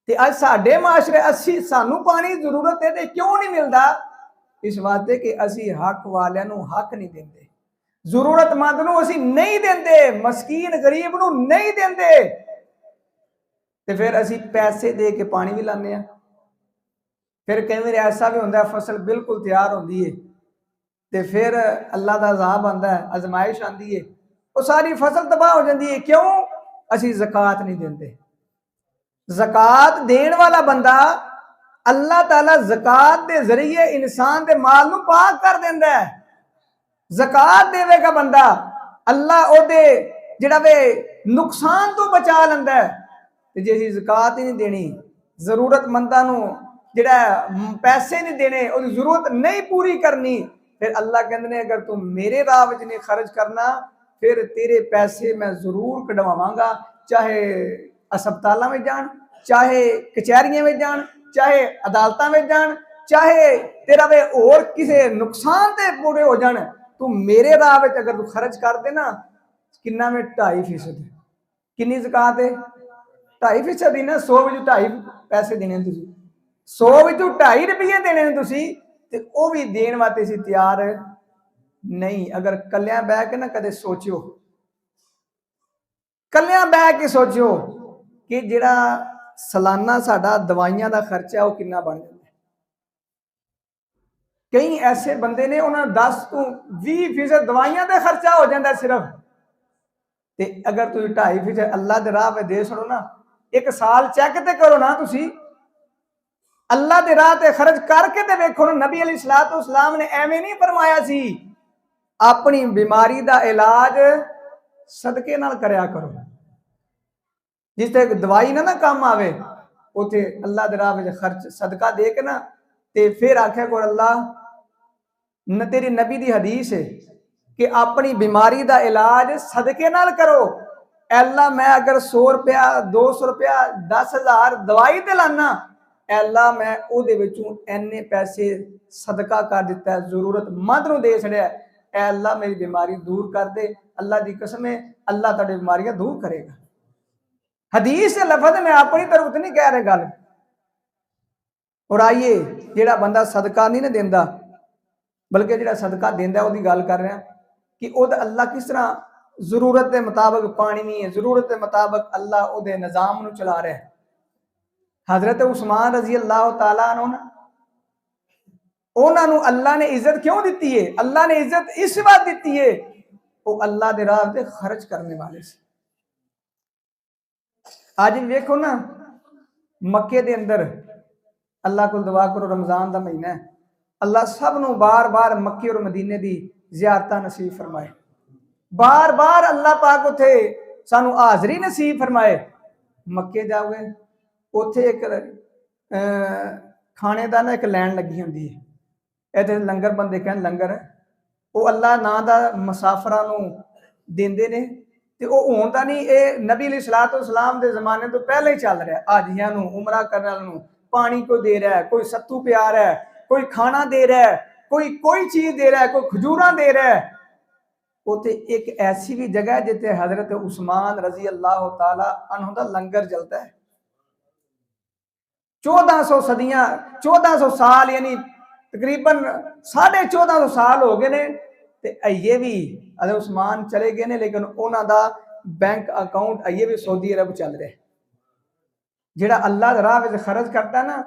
ते अज साडे माशरे असी सानू पानी जरूरत है ते क्यों नहीं मिलता? इस वास्ते कि असी हक वालियां नू हक नहीं देंदे, जरूरतमंद नू असी नहीं देंदे, मस्कीन गरीब नू नहीं देंदे। ते फिर असी पैसे दे के पानी भी लाने। फिर कई बार ऐसा भी होंदा है फसल बिल्कुल तैयार होंदी है ते फिर अल्लाह का अजाब आता है, आजमाइश आती है, वो सारी फसल तबाह हो जाती है। क्यों? असी ज़कात नहीं देंदे। ज़कात देने वाला बंदा अल्लाह ताला ज़कात के जरिए इंसान के माल नू पाक कर देंदा है। ज़कात देवेगा बंदा, अल्लाह ओदे जिहड़ा वे नुकसान तो बचा लैंदा है। ते जे असीं ज़कात ही नहीं देनी, जरूरतमंदां नू जिहड़ा पैसे नहीं देने, ओदी जरूरत नहीं पूरी करनी, फिर अल्लाह कहंदे ने अगर तू मेरे राह विच नहीं खर्च करना फिर तेरे पैसे मैं जरूर कढवावांगा, चाहे अस्पतालों में जान, चाहे कचहरियों में जान, चाहे अदालतों में जान, चाहे तेरा वे और किसी नुकसान ते पूरे हो जान, तू मेरे राह में अगर तू खर्च कर दे ना, किन्ना में 2.5%। किन्नी ज़कात है? 2.5% ही ना। 100 विच 2.5 पैसे देने तुसीं, 100 विचों 2.5 रुपये देने तुसीं, ते वो भी देने वास्ते असीं तैयार नहीं। अगर कल्लियां बह के ना कदे सोचियो, कल्लियां बह के सोचियो कि जिहड़ा सालाना साडा दवाइयां दा खर्चा वो किन्ना बन जाता है। कई ऐसे बंदे ने उन्होंने 10 तो 20% दवाइयां का खर्चा हो जाता सिर्फ। ते अगर तुम 2.5% अल्लाह के राह पे दे छड़ो ना, एक साल चेक तो करो ना, तुसी अल्लाह के राह पे खर्च करके ते वेखो ना। नबी अलैहिस्सलाम ने एवें नहीं फरमाया सी, अपनी बीमारी का इलाज सदके नाल करया करो। जिस तक दवाई ना काम आवे, उथे अल्लाह के राह में खर्च सदका दे के ना, ते फिर आख्या को अल्लाह न, तेरी नबी की हदीस है कि अपनी बीमारी का इलाज सदके नाल करो। अल्लाह मैं अगर 100 रुपया 200 रुपया 10,000 दवाई ते लाना, अल्लाह मैं उहदे विचों इन्ने पैसे सदका कर दिता है, जरूरतमंद नूं दे छड़िया। अल्लाह मेरी बीमारी दूर कर दे, अल्लाह की कसम है अल्लाह तुहाडी बीमारियां दूर करेगा। हदीस से लफज मैं अपनी तरफ नहीं कह रहा गल। और आइए जिहड़ा बंदा सदका नहीं ना देंदा, बल्कि जिहड़ा सदका देंदा उसदी गल कर रहा कि उहदा अल्लाह किस तरह जरूरत के मुताबिक पानी नहीं है, जरूरत के मुताबिक अल्लाह उहदे निजाम नूं चला रहा है। हजरत उस्मान रजी अल्लाह तआला अन्हु ना, उन्होंने अल्लाह ने इज्जत क्यों दी है? अल्लाह ने इज्जत इस बात दी है, वो अल्लाह के राह पे खर्च करने वाले से। आज वेखो ना, मक्के के अंदर अल्लाह को दुआ करो, रमजान का महीना है, अल्लाह सब नूं बार बार मक्के और मदीने की जियारत नसीब फरमाए। बार बार अल्लाह पाक उथे सानू हाजरी नसीब फरमाए। मक्के जाओगे उथे एक खाने का ना एक लैन लगी होंगी है, इतने लंगर बंदे कहन लंगर, वो अल्लाह ना दा मुसाफरां नूं देंदे ने, ते वो हुण दा नहीं, ये नबी अलैहिस्सलाम के जमाने तो पहले ही चल रहा है। हाजियां नूं, उमरा करने वालों नूं पानी को दे रहा है, कोई सत्तू पिया रहा है, कोई खाना दे रहा है, कोई चीज दे रहा है, कोई खजूरा दे रहा है। उते एक ऐसी भी जगह है जिथे हजरत उस्मान रजी अल्लाह तआला अन्हु दा लंगर चलता है। 1400 सदियां, 1400 साल, यानी तकरीबन 1450 साल हो गए ने, ते अये भी हजरत उस्मान चले गए ने, लेकिन उन्हों का बैंक अकाउंट अये भी सऊदी अरब चल रहा है। जिहड़ा अल्लाह राह में खर्च करता है ना,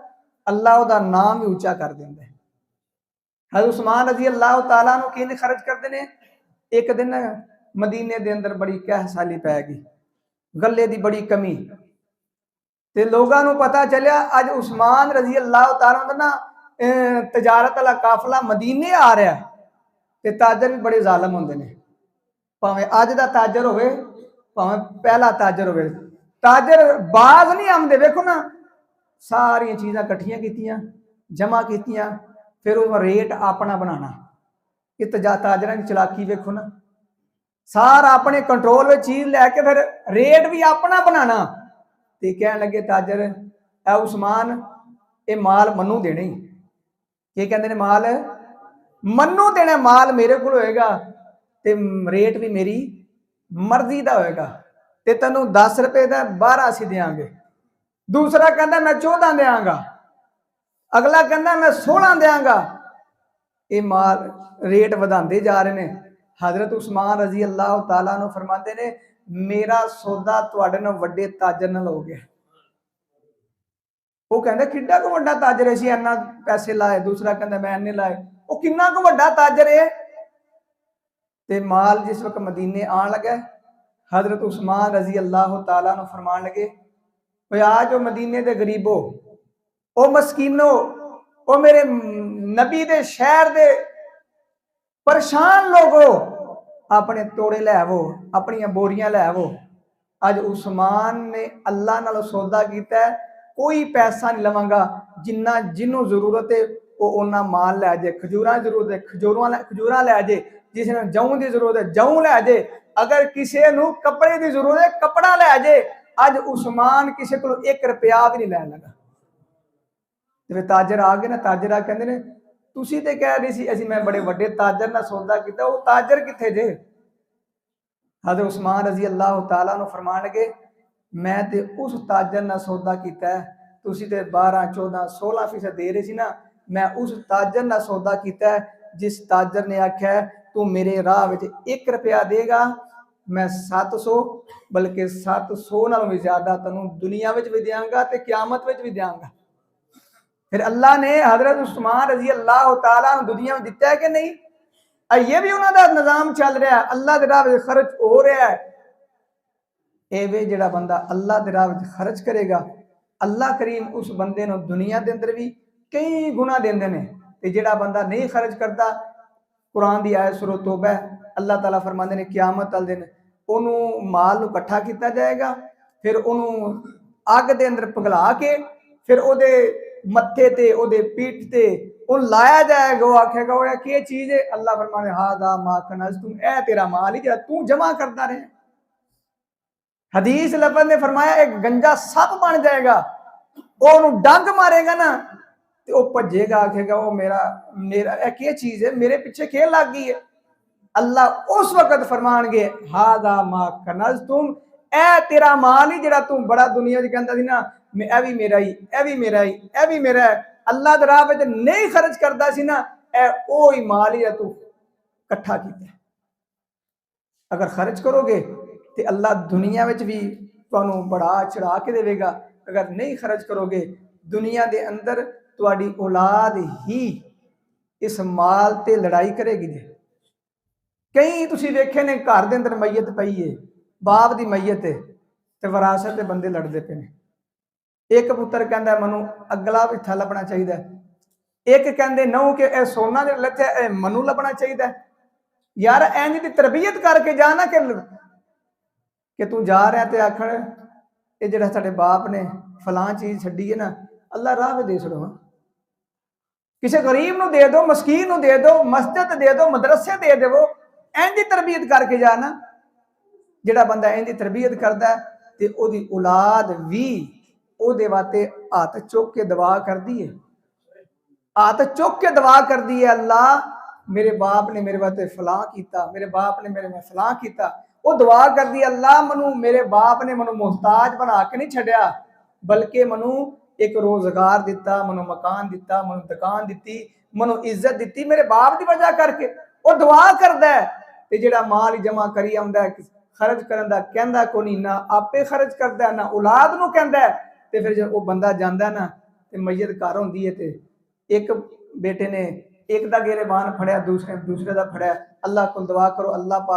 अल्लाह उहदा नाम भी ऊंचा कर देंदा है। हजरत उस्मान रजी अल्लाह तआला नूं किवें खर्च करते हैं? एक दिन मदीने के अंदर बड़ी कहसाली पै गई, गले की बड़ी कमी, ते लोगों को पता चलिया अज उस्मान रजी अल्लाह तआला दा ना तजारत वाला काफिला मदीने आ रहा है। ते ताजर भी बड़े जालम होंदे ने, भावें अज दा ताजर होवे, भावें पहला ताजर होवे, ताजर बाज नहीं आंदे। वेखो ना, सारियां चीज़ां कट्ठियां कीतियां, जमा कीतियां, फिर वो रेट अपना बनाना। ये ताजरां की चलाकी वेखो ना, सारा अपने कंट्रोल में चीज लैके फिर रेट भी अपना बनाना। ते कह लगे ताजर, ए उस्मान, ये माल मनु देने ही, ये कहते हैं माल मनु देना, माल मेरे को होएगा, ते रेट भी मेरी मर्जी का होएगा, ते तेनों 10 रुपए का 12 असीं देंगे। दूसरा कहता मैं 14 देंगा, अगला कहता मैं 16 देंगा। ये माल रेट ਵਧਾਉਂਦੇ जा रहे हैं। हजरत उस्मान रजी अल्लाह तआला नु फरमाते ने मेरा सौदा तुहाडे नाल वड्डे ताजर नाल हो गया। वो कहंदा किड्डा को वड्डा ताजर है, इन्ना पैसे लाए। दूसरा कहंदा मैं इन्ने लाए। वो किन्ना को वड्डा ताजर है। ते माल जिस वक्त मदीने आन लगा, हजरत उस्मान रजी अल्लाह तआला नु फरमान लगे आ जो मदीने दे गरीबो, ओ मस्कीनो, ओ मेरे नबी दे शहर दे परेशान लोगो, अपने तोड़े लै आवो, अपनी बोरियां लै आवो। अज उस्मान ने अल्लाह नाल सौदा कीता है, कोई पैसा नहीं लवांगा, जिन्ना जिन्हों जरूरत है वो उन्ना माल लै जाए। खजूरां जरूरत है खजूरां लै जाए, जिस ने जऊं की जरूरत है जऊं लै जाए, अगर किसी नूं कपड़े की जरूरत है कपड़ा लै जाए। अज उस्मान किसी को 1 रुपया भी नहीं लैन लगा। जिवें ताजर आ गए ना, ताजर आ कहंदे ने तुसीं ते कह रही सी मैं बड़े वड्डे ताजर नाल सौदा कीता, वो ताजर कित्थे जे। हज़रत उस्मान रजी अल्लाह तआला नु फरमान लगे मैं ते उस ताजर नाल सौदा कीता है, तुसीं ते 12 14 16% दे रहे सी ना, मैं उस ताजर नाल सौदा कीता है जिस ताजर ने आख्या तू मेरे राह विच 1 रुपया देगा, मैं 700 बल्कि 700 नालों भी ज्यादा तैनूं दुनिया विच भी देंगा ते क़यामत विच भी देंगा। फिर अल्लाह ने हजरत उस्मान रजी अल्लाह तआला नु दुनिया में दिता है कि नहीं। ये भी उन्होंने निजाम चल रहा है, अल्लाह के राह में खर्च हो रहा है। एवे जिहड़ा बंदा अल्लाह के राह में खर्च करेगा, अल्लाह करीम उस बंदे नूं दुनिया के अंदर भी कई गुना देंदे ने। ते जिहड़ा बंदा नहीं खर्च करता, कुरान की आयत सूरह तौबा अल्लाह ताला फरमाते ने क़यामत वाले दिन उन्होंने माल नूं इकट्ठा किया जाएगा, फिर उन्होंने अग के अंदर पिघला के फिर ओदे मत्थे ते ओदे पीठ ते उन लाया जाएगा। वो आखेगा वो क्या चीज है। अल्लाह फरमाने हादा मा कनज़्तुम, ए तेरा माल ही जो तू जमा करता रहे। हदीस लफज ने फरमाया एक गंजा सप बन जाएगा, वो डंग मारेगा ना तो वो भजेगा, आखेगा वो मेरा मेरा क्या चीज है, मेरे पीछे क्या लग गई है। अल्लाह उस वक्त फरमानगे हादा मा कनज़्तुम, ए तेरा माल ही जरा तू बड़ा दुनिया च कहता सी ना ए भी मेरा ही, ए भी मेरा ही, ए भी मेरा है, अल्लाह के राह में नहीं खर्च करता सी ना, ए ओ ही माल ही तू इकट्ठा किया। अगर खर्च करोगे तो अल्लाह दुनिया में भी तुहानू बढ़ा चढ़ा के देगा, अगर नहीं खर्च करोगे दुनिया के अंदर तुहाडी औलाद ही इस माल ते लड़ाई करेगी। कई तुसीं वेखे ने घर के अंदर मैयत पई है, बाप की मैयत है तो विरासत के बंदे लड़ते पे ने। एक पुत्र कहता मैनू अगला भिठा लभना चाहिए, एक कहते नहू कि यह सोना जो लथया मनु लभना चाहिए। यार इंज की तरबियत करके जाना कि तू जा रहा तो आखण ये जो साडे बाप ने फलां चीज़ छड्डी है ना, अल्लाह राह में दे छड़ो, किसी गरीब नूं दे दो, मस्कीन नूं दे दो, मस्जिद दे दो, मदरसे दे देवो। इंज तरबियत करके जाना। जिहड़ा बंदा इंज तरबियत करता है तो ओदी औलाद भी ओदे वास्ते हाथ चुक के दुआ करती है, हाथ चुक के दुआ करती है अल्लाह मेरे बाप ने मेरे वास्ते फलां किया, मेरे बाप ने मेरे में फलां किया। वो दुआ करती है अल्लाह मनु मेरे बाप ने मनु मुहताज बना के नहीं छड्या, बल्कि मनु एक रोजगार दिता, मनु मकान दिता, मनु दुकान दी, मनु इज्जत दी मेरे बाप की वजह करके। वो दुआ करता है तो जिहड़ा माल जमा करी आउंदा है खर्च करन दा कहंदा कोई नहीं, ना आपे खर्च करता ना औलाद नूं कहंदा है। तो फिर जो वो बंदा जांदा ना तो मैयत घर होंदी है तो एक बेटे ने एक दा गिरबान फड़िया, दूसरे दा फड़िया। अल्लाह को दुआ करो अल्लाह पाक